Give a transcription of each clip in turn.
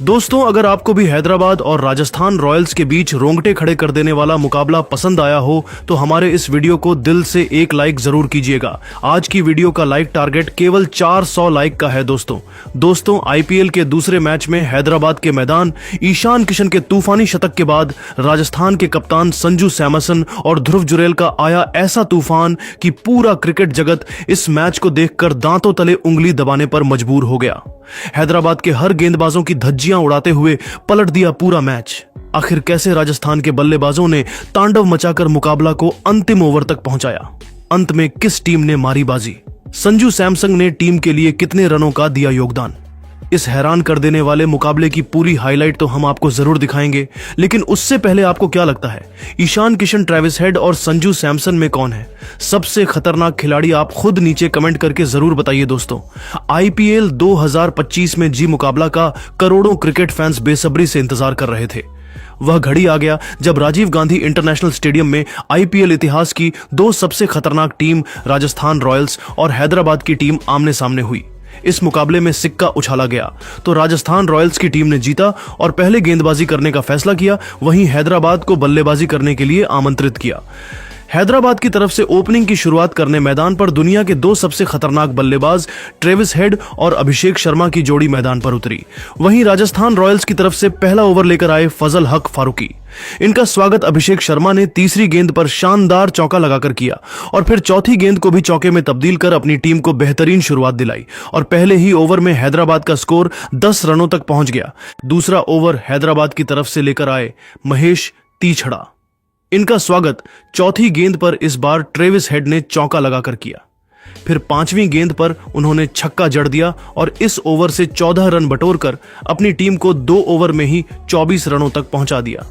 दोस्तों, अगर आपको भी हैदराबाद और राजस्थान रॉयल्स के बीच रोंगटे खड़े कर देने वाला मुकाबला पसंद आया हो तो हमारे इस वीडियो को दिल से एक लाइक जरूर कीजिएगा। आज की वीडियो का लाइक टारगेट केवल 400 लाइक का है। दोस्तों आईपीएल के दूसरे मैच में हैदराबाद के मैदान ईशान किशन के तूफानी शतक के बाद राजस्थान के कप्तान संजू सैमसन और ध्रुव जुरैल का आया ऐसा तूफान कि पूरा क्रिकेट जगत इस मैच को देखकर दांतों तले उंगली दबाने पर मजबूर हो गया। हैदराबाद के हर गेंदबाजों की धज्जियां उड़ाते हुए पलट दिया पूरा मैच। आखिर कैसे राजस्थान के बल्लेबाजों ने तांडव मचाकर मुकाबला को अंतिम ओवर तक पहुंचाया? अंत में किस टीम ने मारी बाजी? संजू सैमसन ने टीम के लिए कितने रनों का दिया योगदान? इस हैरान कर देने वाले मुकाबले की पूरी हाईलाइट तो हम आपको जरूर दिखाएंगे, लेकिन उससे पहले आपको क्या लगता है, ईशान किशन, ट्रेविस हेड और संजू सैमसन में कौन है सबसे खतरनाक खिलाड़ी? आप खुद नीचे कमेंट करके जरूर बताइए। दोस्तों, आईपीएल 2025 में जी मुकाबला का करोड़ों क्रिकेट फैंस बेसब्री से इंतजार कर रहे थे। वह घड़ी आ गया जब राजीव गांधी इंटरनेशनल स्टेडियम में आईपीएल इतिहास की दो सबसे खतरनाक टीम राजस्थान रॉयल्स और हैदराबाद की टीम आमने सामने हुई। इस मुकाबले में सिक्का उछाला गया तो राजस्थान रॉयल्स की टीम ने जीता और पहले गेंदबाजी करने का फैसला किया, वहीं हैदराबाद को बल्लेबाजी करने के लिए आमंत्रित किया। हैदराबाद की तरफ से ओपनिंग की शुरुआत करने मैदान पर दुनिया के दो सबसे खतरनाक बल्लेबाज ट्रेविस हेड और अभिषेक शर्मा की जोड़ी मैदान पर उतरी। वहीं राजस्थान रॉयल्स की तरफ से पहला ओवर लेकर आए फजल हक फारूकी। इनका स्वागत अभिषेक शर्मा ने तीसरी गेंद पर शानदार चौका लगाकर किया और फिर चौथी गेंद को भी चौके में तब्दील कर अपनी टीम को बेहतरीन शुरुआत दिलाई और पहले ही ओवर में हैदराबाद का स्कोर 10 रनों तक पहुंच गया। दूसरा ओवर हैदराबाद की तरफ से लेकर आए महेश तीछड़ा। इनका स्वागत चौथी गेंद पर इस बार ट्रेविस हेड ने चौका लगाकर किया। फिर पांचवी गेंद पर उन्होंने छक्का जड़ दिया और इस ओवर से 14 रन बटोरकर अपनी टीम को 2 ओवर में ही 24 रनों तक पहुंचा दिया।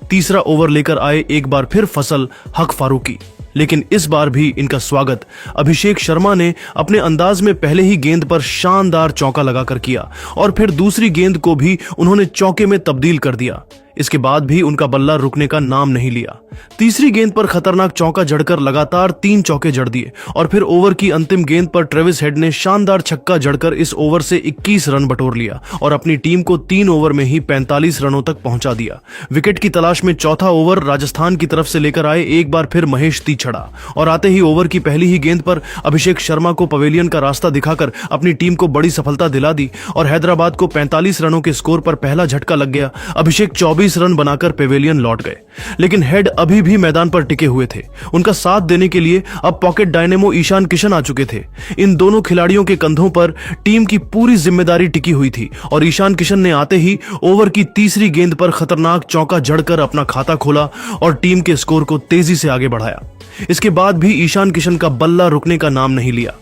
तीसरा ओवर लेकर आए एक बार फिर फजल हक फारूकी, लेकिन इस बार भी इनका स्वागत अभिषेक शर्मा ने अपने अंदाज में पहले ही गेंद पर शानदार चौका लगाकर किया और फिर दूसरी गेंद को भी उन्होंने चौके में तब्दील कर दिया। इसके बाद भी उनका बल्ला रुकने का नाम नहीं लिया। तीसरी गेंद पर खतरनाक चौका जड़कर लगातार 3 चौके जड़ दिए और फिर ओवर की अंतिम गेंद पर ट्रेविस हेड ने शानदार छक्का जड़कर इस ओवर से 21 रन बटोर लिया और अपनी टीम को 3 ओवर में ही 45 रनों तक पहुंचा दिया। विकेट की तलाश में चौथा ओवर राजस्थान की तरफ से लेकर आए एक बार फिर महेश तीछड़ा और आते ही ओवर की पहली ही गेंद पर अभिषेक शर्मा को पवेलियन का रास्ता दिखाकर अपनी टीम को बड़ी सफलता दिला दी और हैदराबाद को 45 रनों के स्कोर पर पहला झटका लग गया। अभिषेक 24 रन बनाकर पेवेलियन लौट गए, लेकिन हेड अभी भी मैदान पर टिके हुए थे। उनका साथ देने के लिए अब पॉकेट डायनेमो ईशान किशन आ चुके थे। इन दोनों खिलाड़ियों के कंधों पर टीम की पूरी जिम्मेदारी टिकी हुई थी और ईशान किशन ने आते ही ओवर की तीसरी गेंद पर खतरनाक चौका जड़कर अपना खाता खोला और टीम के स्कोर को तेजी से आगे बढ़ाया। इसके बाद भी ईशान किशन का बल्ला रुकने का नाम नहीं लिया।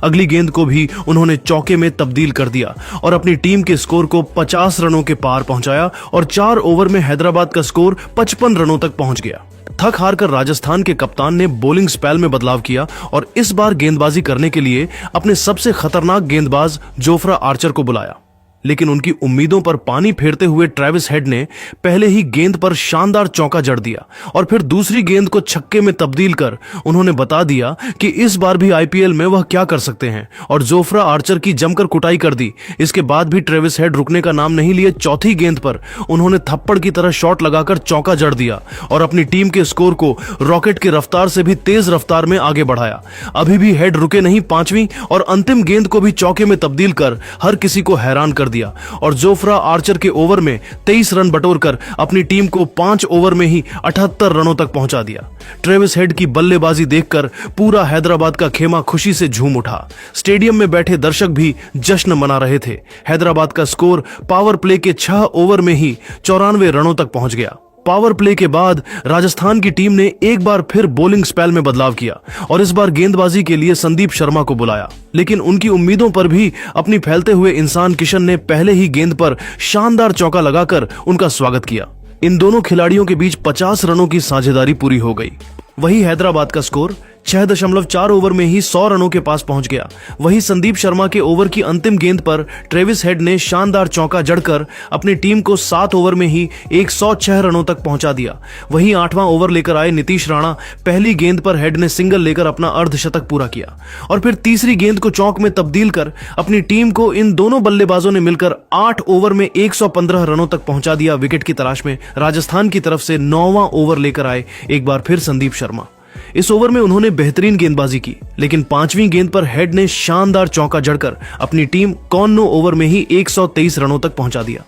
अगली गेंद को भी उन्होंने चौके में तब्दील कर दिया और अपनी टीम के स्कोर को 50 रनों के पार पहुंचाया और 4 ओवर में हैदराबाद का स्कोर 55 रनों तक पहुंच गया। थक हारकर राजस्थान के कप्तान ने बॉलिंग स्पेल में बदलाव किया और इस बार गेंदबाजी करने के लिए अपने सबसे खतरनाक गेंदबाज जोफ्रा आर्चर को बुलाया, लेकिन उनकी उम्मीदों पर पानी फेरते हुए ट्रेविस हेड ने पहले ही गेंद पर शानदार चौका जड़ दिया और फिर दूसरी गेंद को छक्के में तब्दील कर उन्होंने बता दिया कि इस बार भी आईपीएल में वह क्या कर सकते हैं और जोफ्रा आर्चर की जमकर कुटाई कर दी। इसके बाद भी ट्रेविस हेड रुकने का नाम नहीं लिए। चौथी गेंद पर उन्होंने थप्पड़ की तरह शॉट लगाकर चौका जड़ दिया और अपनी टीम के स्कोर को रॉकेट की रफ्तार से भी तेज रफ्तार में आगे बढ़ाया। अभी भी हेड रुके नहीं। पांचवी और अंतिम गेंद को भी चौके में तब्दील कर हर किसी को हैरान कर दिया और जोफ्रा आर्चर के ओवर में 23 रन बटोरकर अपनी टीम को 5 ओवर में ही 78 रनों तक पहुंचा दिया। ट्रेविस हेड की बल्लेबाजी देखकर पूरा हैदराबाद का खेमा खुशी से झूम उठा। स्टेडियम में बैठे दर्शक भी जश्न मना रहे थे। हैदराबाद का स्कोर पावर प्ले के 6 ओवर में ही 94 रनों तक पहुंच गया। पावर प्ले के बाद राजस्थान की टीम ने एक बार फिर बॉलिंग स्पेल में बदलाव किया और इस बार गेंदबाजी के लिए संदीप शर्मा को बुलाया, लेकिन उनकी उम्मीदों पर भी अपनी फैलते हुए इंसान किशन ने पहले ही गेंद पर शानदार चौका लगाकर उनका स्वागत किया। इन दोनों खिलाड़ियों के बीच 50 रनों की साझेदारी पूरी हो गई। वही हैदराबाद का स्कोर 6.4 ओवर में ही 100 रनों के पास पहुंच गया। वही संदीप शर्मा के ओवर की अंतिम गेंद पर ट्रेविस हेड ने शानदार चौका जड़कर अपनी टीम को 7 ओवर में ही 106 रनों तक पहुंचा दिया। वही 8वां ओवर लेकर आए नीतीश राणा। पहली गेंद पर हेड ने सिंगल लेकर अपना अर्धशतक पूरा किया और फिर तीसरी गेंद को चौक में तब्दील कर अपनी टीम को इन दोनों बल्लेबाजों ने मिलकर 8 ओवर में 115 रनों तक पहुंचा दिया। विकेट की तलाश में राजस्थान की तरफ से 9वां ओवर लेकर आए एक बार फिर संदीप शर्मा। इस ओवर में उन्होंने बेहतरीन गेंदबाजी की, लेकिन 5वीं गेंद पर हेड ने शानदार चौका जड़कर अपनी टीम 51 ओवर में ही 123 रनों तक पहुंचा दिया।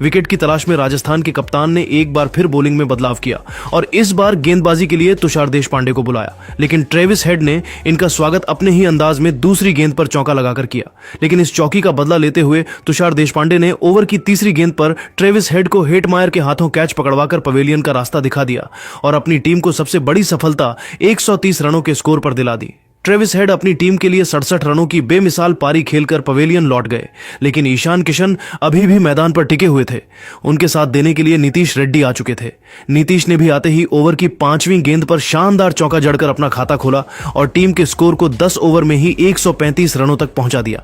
विकेट की तलाश में राजस्थान के कप्तान ने एक बार फिर बॉलिंग में बदलाव किया और इस बार गेंदबाजी के लिए तुषार देशपांडे को बुलाया, लेकिन ट्रेविस हेड ने इनका स्वागत अपने ही अंदाज में दूसरी गेंद पर चौका लगाकर किया। लेकिन इस चौकी का बदला लेते हुए तुषार देशपांडे ने ओवर की तीसरी गेंद पर ट्रेविस हेड को हेटमायर के हाथों कैच पकड़वाकर पवेलियन का रास्ता दिखा दिया और अपनी टीम को सबसे बड़ी सफलता 130 रनों के स्कोर पर दिला दी। ट्रेविस हेड अपनी टीम के लिए 67 रनों की बेमिसाल पारी खेलकर पवेलियन लौट गए, लेकिन ईशान किशन अभी भी मैदान पर टिके हुए थे। उनके साथ देने के लिए नीतीश रेड्डी आ चुके थे। नीतीश ने भी आते ही ओवर की 5वीं गेंद पर शानदार चौका जड़कर अपना खाता खोला और टीम के स्कोर को 10 ओवर में ही 135 रनों तक पहुंचा दिया।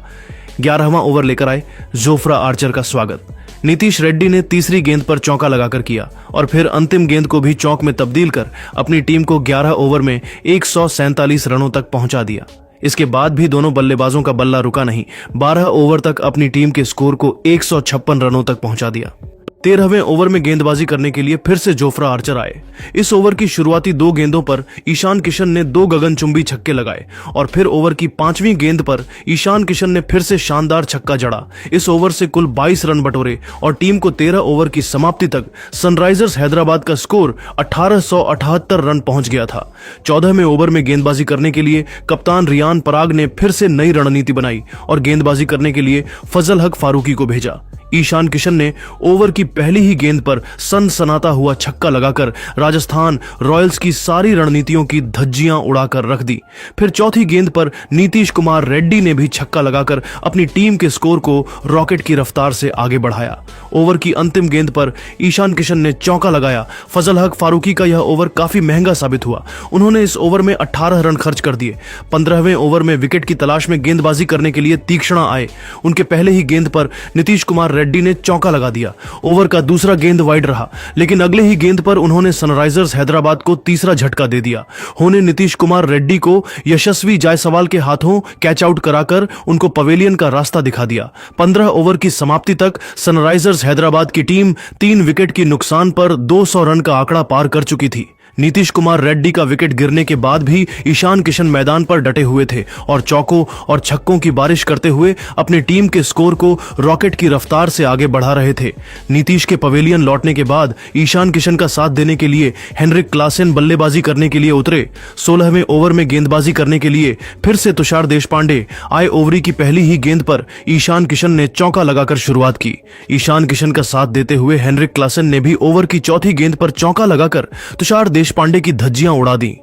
11वां ओवर लेकर आए जोफ्रा आर्चर का स्वागत। नीतीश रेड्डी ने तीसरी गेंद पर चौका लगाकर किया और फिर अंतिम गेंद को भी चौक में तब्दील कर अपनी टीम को 11 ओवर में 147 रनों तक पहुंचा दिया। इसके बाद भी दोनों बल्लेबाजों का बल्ला रुका नहीं। 12 ओवर तक अपनी टीम के स्कोर को 156 रनों तक पहुंचा दिया। 13वें ओवर में गेंदबाजी करने के लिए फिर से जोफ्रा आर्चर आए। इस ओवर की शुरुआती 2 गेंदों पर ईशान किशन ने 2 गगनचुंबी छक्के लगाए और फिर ओवर की 5वीं गेंद पर ईशान किशन ने फिर से शानदार छक्का जड़ा। इस ओवर से कुल 22 रन बटोरे और टीम को 13 ओवर की समाप्ति तक सनराइजर्स हैदराबाद का स्कोर 1878 रन पहुंच गया था। 14वें ओवर में गेंदबाजी करने के लिए कप्तान रियान पराग ने फिर से नई रणनीति बनाई और गेंदबाजी करने के लिए फजल हक फारूकी को भेजा। ईशान किशन ने ओवर की पहली ही गेंद पर सनसनाता हुआ छक्का लगाकर राजस्थान रॉयल्स की सारी रणनीतियों की धज्जियां उड़ाकर रख दी। फिर चौथी गेंद पर नीतीश कुमार रेड्डी ने भी छक्का लगाकर अपनी टीम के स्कोर को रॉकेट की रफ्तार से आगे बढ़ाया। ओवर की अंतिम गेंद पर ईशान किशन ने चौका लगाया। फजल हक फारूकी का यह ओवर काफी महंगा साबित हुआ। उन्होंने इस ओवर में 18 रन खर्च कर दिए। 15वें ओवर में विकेट की तलाश में गेंदबाजी करने के लिए तीक्ष्णा आए। उनके पहले ही गेंद पर नीतीश कुमार रेड्डी ने चौका लगा दिया। ओवर का दूसरा गेंद वाइड रहा, लेकिन अगले ही गेंद पर उन्होंने सनराइजर्स हैदराबाद को तीसरा झटका दे दिया। होने नीतीश कुमार रेड्डी को यशस्वी जायसवाल के हाथों कैच आउट कराकर उनको पवेलियन का रास्ता दिखा दिया। 15 ओवर की समाप्ति तक सनराइजर्स हैदराबाद की टीम 3 विकेट की नुकसान पर 200 रन का आंकड़ा पार कर चुकी थी। नीतीश कुमार रेड्डी का विकेट गिरने के बाद भी ईशान किशन मैदान पर डटे हुए थे और चौकों और छक्कों की बारिश करते हुए अपनी टीम के स्कोर को रॉकेट की रफ्तार से आगे बढ़ा रहे थे। नीतीश के पवेलियन लौटने के बाद ईशान किशन का साथ देने के लिए हेनरिक क्लासेन बल्लेबाजी करने के लिए उतरे। 16वें ओवर में गेंदबाजी करने के लिए फिर से तुषार देशपांडे आए। ओवरी की पहली ही गेंद पर ईशान किशन ने चौका लगाकर शुरुआत की। ईशान किशन का साथ देते हुए हेनरिक क्लासेन ने भी ओवर की चौथी गेंद पर चौका लगाकर तुषार देशपांडे की धज्जियां उड़ा दी।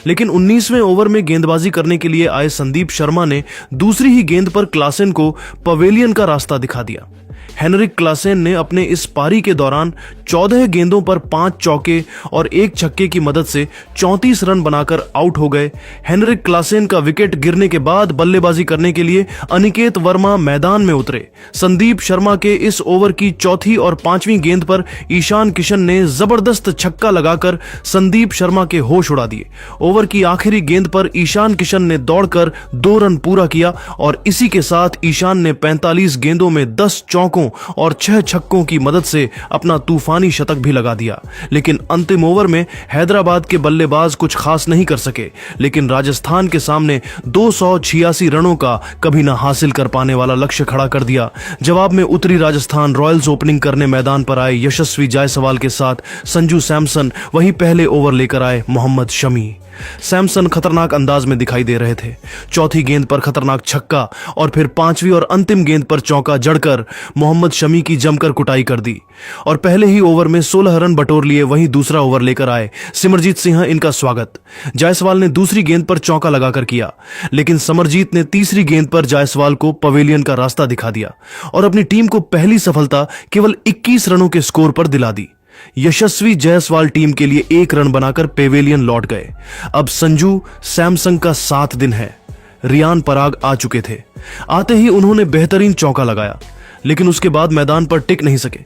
लेकिन 19वें ओवर में गेंदबाजी करने के लिए आए संदीप शर्मा ने दूसरी ही गेंद पर क्लासेन को पवेलियन का रास्ता दिखा दिया। हेनरिक क्लासेन ने अपने इस पारी के दौरान 14 गेंदों पर 5 चौके और 1 छक्के की मदद से 34 रन बनाकर आउट हो गए। हेनरिक क्लासेन का विकेट गिरने के बाद बल्लेबाजी करने के लिए अनिकेत वर्मा मैदान में उतरे। संदीप शर्मा के इस ओवर की चौथी और 5वीं गेंद पर ईशान किशन ने जबरदस्त छक्का लगाकर संदीप शर्मा के होश उड़ा दिए। ओवर की आखिरी गेंद पर ईशान किशन ने दौड़कर 2 रन पूरा किया और इसी के साथ ईशान ने 45 गेंदों में 10 चौकों और 6 छक्कों की मदद से अपना तूफानी शतक भी लगा दिया। लेकिन अंतिम ओवर में हैदराबाद के बल्लेबाज कुछ खास नहीं कर सके, लेकिन राजस्थान के सामने 286 रनों का कभी न हासिल कर पाने वाला लक्ष्य खड़ा कर दिया। जवाब में उतरी राजस्थान रॉयल्स। ओपनिंग करने मैदान पर आए यशस्वी जायसवाल के साथ संजू सैमसन। वहीं पहले ओवर लेकर आए मोहम्मद शमी। सैमसन खतरनाक अंदाज में दिखाई दे रहे थे। चौथी गेंद पर खतरनाक छक्का और फिर 5वीं और अंतिम गेंद पर चौका जड़कर मोहम्मद शमी की जमकर कुटाई कर दी और पहले ही ओवर में 16 रन बटोर लिए। वहीं दूसरा ओवर लेकर आए सिमरजीत सिंह। इनका स्वागत। जायसवाल ने दूसरी गेंद पर चौका लगाकर किया, लेकिन समरजीत ने तीसरी गेंद पर जायसवाल को पवेलियन का रास्ता दिखा दिया और अपनी टीम को पहली सफलता केवल 21 रनों के स्कोर पर दिला दी। यशस्वी जायसवाल टीम के लिए 1 रन बनाकर पेवेलियन लौट गए। अब संजू सैमसन का 7 दिन है। रियान पराग आ चुके थे। आते ही उन्होंने बेहतरीन चौका लगाया, लेकिन उसके बाद मैदान पर टिक नहीं सके।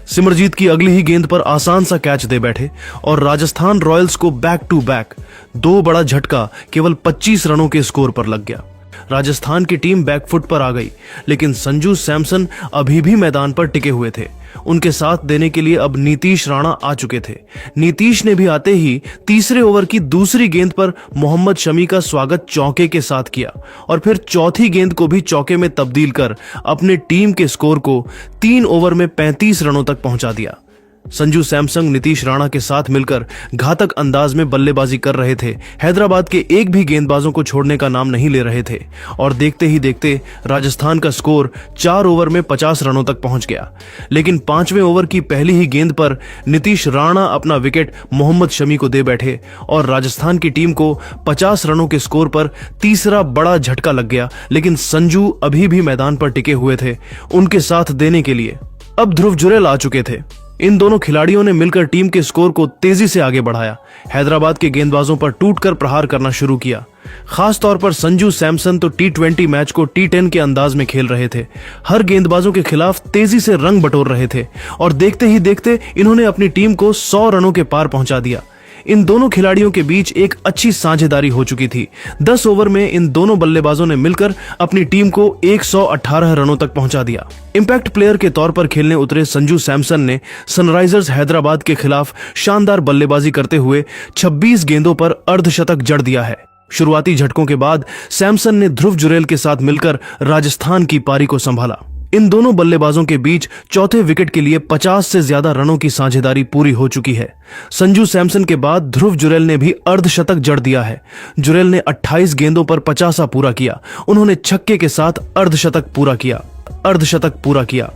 सिमरजीत की अगली ही गेंद पर आसान सा कैच दे बैठे और राजस्थान रॉयल्स को बैक टू बैक 2 बड़ा झटका केवल 25 रनों के स्कोर पर लग गया। राजस्थान की टीम बैकफुट पर आ गई, लेकिन संजू सैमसन अभी भी मैदान पर टिके हुए थे। उनके साथ देने के लिए अब नीतीश राणा आ चुके थे। नीतीश ने भी आते ही तीसरे ओवर की दूसरी गेंद पर मोहम्मद शमी का स्वागत चौके के साथ किया और फिर चौथी गेंद को भी चौके में तब्दील कर अपने टीम के स्कोर को 3 ओवर में 35 रनों तक पहुंचा दिया। संजू सैमसन नीतीश राणा के साथ मिलकर घातक अंदाज में बल्लेबाजी कर रहे थे। हैदराबाद के एक भी गेंदबाजों को छोड़ने का नाम नहीं ले रहे थे और देखते ही देखते राजस्थान का स्कोर 4 ओवर में 50 रनों तक पहुंच गया। लेकिन 5वें ओवर की पहली ही गेंद पर नीतीश राणा अपना विकेट मोहम्मद शमी को दे बैठे और राजस्थान की टीम को 50 रनों के स्कोर पर तीसरा बड़ा झटका लग गया। लेकिन संजू अभी भी मैदान पर टिके हुए थे उनके साथ देने के लिए। अब ध्रुव जुरैल आ चुके थे। इन दोनों खिलाड़ियों ने मिलकर टीम के स्कोर को तेजी से आगे बढ़ाया। हैदराबाद के गेंदबाजों पर टूटकर प्रहार करना शुरू किया। खास तौर पर संजू सैमसन तो T20 मैच को T10 के अंदाज में खेल रहे थे। हर गेंदबाजों के खिलाफ तेजी से रंग बटोर रहे थे और देखते ही देखते इन्होंने अपनी टीम को 100 रनों के पार पहुंचा दिया। इन दोनों खिलाड़ियों के बीच एक अच्छी साझेदारी हो चुकी थी। 10 ओवर में इन दोनों बल्लेबाजों ने मिलकर अपनी टीम को 118 रनों तक पहुंचा दिया। इंपैक्ट प्लेयर के तौर पर खेलने उतरे संजू सैमसन ने सनराइजर्स हैदराबाद के खिलाफ शानदार बल्लेबाजी करते हुए 26 गेंदों पर अर्धशतक जड़ दिया है। शुरुआती झटकों के बाद सैमसन ने ध्रुव जुरैल के साथ मिलकर राजस्थान की पारी को संभाला। इन दोनों बल्लेबाजों के बीच चौथे विकेट के लिए 50 से ज्यादा रनों की साझेदारी पूरी हो चुकी है। संजू सैमसन के बाद ध्रुव जुरैल ने भी अर्धशतक जड़ दिया है। जुरैल ने 28 गेंदों पर 50 पूरा किया। उन्होंने छक्के के साथ अर्धशतक पूरा किया।